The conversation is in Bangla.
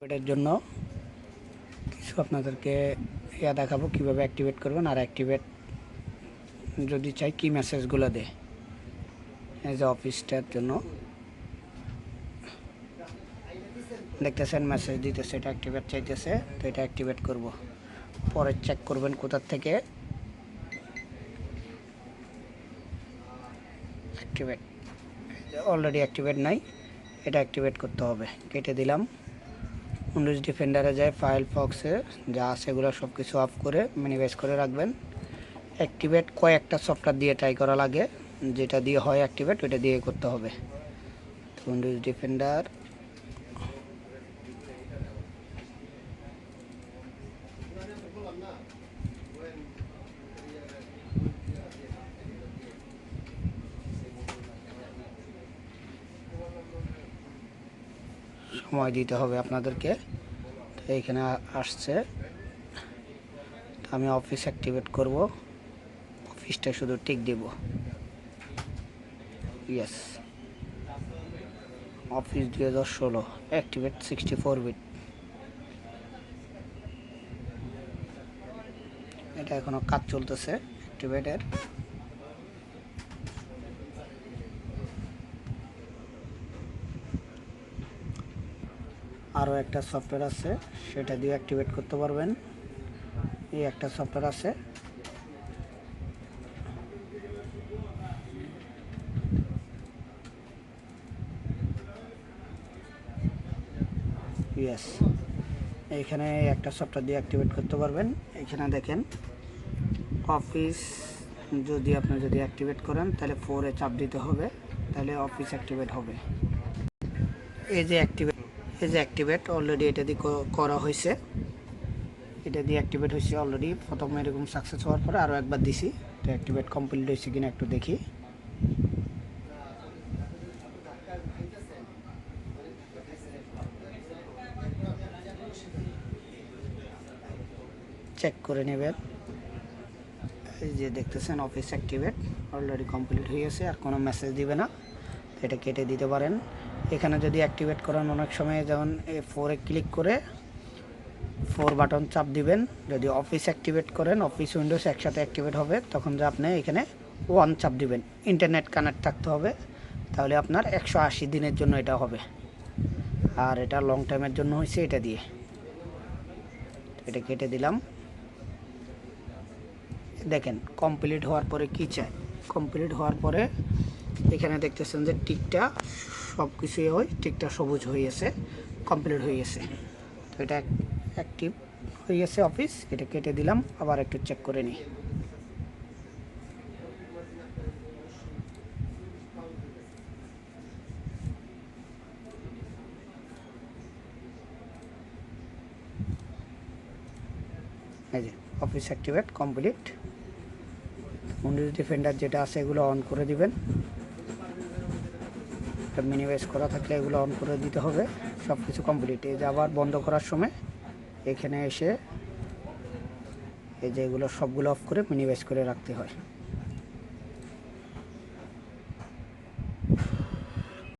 এটার জন্য কিছু আপনাদেরকে দেখাবো কিভাবে অ্যাক্টিভেট করবেন আর অ্যাক্টিভেট যদি চাই কি মেসেজগুলো দেয় এই যে অফিসটার জন্য দেখতেছেন মেসেজ দিতেছে, এটা অ্যাক্টিভেট চাইতেছে, তো এটা অ্যাক্টিভেট করব। পরে চেক করবেন কোথার থেকে অ্যাক্টিভেট, অলরেডি অ্যাক্টিভেট নাই, এটা অ্যাক্টিভেট করতে হবে। কেটে দিলাম। উইন্ডোজ ডিফেন্ডারে যায় ফায়ারফক্সে যা আছে এগুলো সব কিছু অফ করে মিনিমাইজ করে রাখবেন। অ্যাক্টিভেট কয়েকটা সফটওয়্যার দিয়ে ট্রাই করা লাগে, যেটা দিয়ে হয় অ্যাক্টিভেট ওইটা দিয়ে করতে হবে। উইন্ডোজ ডিফেন্ডার সময় দিতে হবে আপনাদেরকে। তো এইখানে আসছে, আমি অফিস অ্যাক্টিভেট করব, অফিসটা শুধু টিক দিব, ইয়েস অফিস 2016 অ্যাক্টিভেট 64 বিট। এটা এখনো কাজ চলতেছে অ্যাক্টিভেটের। আরও একটা সফটওয়্যার আছে সেটা দিয়ে অ্যাক্টিভেট করতে পারবেন। এই একটা সফটওয়্যার আছে, ইয়েস এইখানে একটা সফটওয়্যার দিয়ে অ্যাক্টিভেট করতে পারবেন। এখানে দেখেন অফিস যদি আপনি অ্যাক্টিভেট করেন তাহলে 4-এ চাপ দিতে হবে, তাহলে অফিস অ্যাক্টিভেট হবে। এই যে অ্যাক্টিভেট অলরেডি এটা দিয়ে করা হয়েছে, এটা দিয়ে অ্যাক্টিভেট হয়েছে অলরেডি। প্রথমে এরকম সাকসেস হওয়ার পরে আরও একবার দিছি, তো অ্যাক্টিভেট কমপ্লিট হয়েছে কিনা একটু দেখি। চেক করে নেবেন। এই যে দেখতেছেন অফিস অ্যাক্টিভেট অলরেডি কমপ্লিট হয়ে গেছে, আর কোনো মেসেজ দিবে না, এটা কেটে দিতে পারেন। এখানে যদি অ্যাক্টিভেট করেন অনেক সময় যেমন এই 4-এ ক্লিক করে 4 বাটন চাপ দিবেন। যদি অফিস অ্যাক্টিভেট করেন অফিস উইন্ডোজ একসাথে অ্যাক্টিভেট হবে, তখন যে আপনি এখানে 1 চাপ দিবেন, ইন্টারনেট কানেক্ট থাকতে হবে, তাহলে আপনার 180 দিনের জন্য এটা হবে। আর এটা লং টাইমের জন্য হয়েছে এটা দিয়ে, এটা কেটে দিলাম। দেখেন কমপ্লিট হওয়ার পরে কি চাই, কমপ্লিট হওয়ার পরে এখানে দেখতেছেন যে টিকটা সব কিছুই হয়, টিকটা সবুজ হয়ে গেছে, কমপ্লিট হয়ে গেছে। তো এটা অ্যাক্টিভ হয়ে গেছে অফিস, এটা কেটে দিলাম। আবার একটু চেক করে নিই। এই যে office activate complete. Windows defender যেটা আছে এগুলো অন করে দিবেন, মিনিমাইজ করা থাকলে এগুলো অন করে দিতে হবে। সব কিছু কমপ্লিট। এই যে আবার বন্ধ করার সময় এখানে এসে এই যে এগুলো সবগুলো অফ করে মিনিমাইজ করে রাখতে হয়।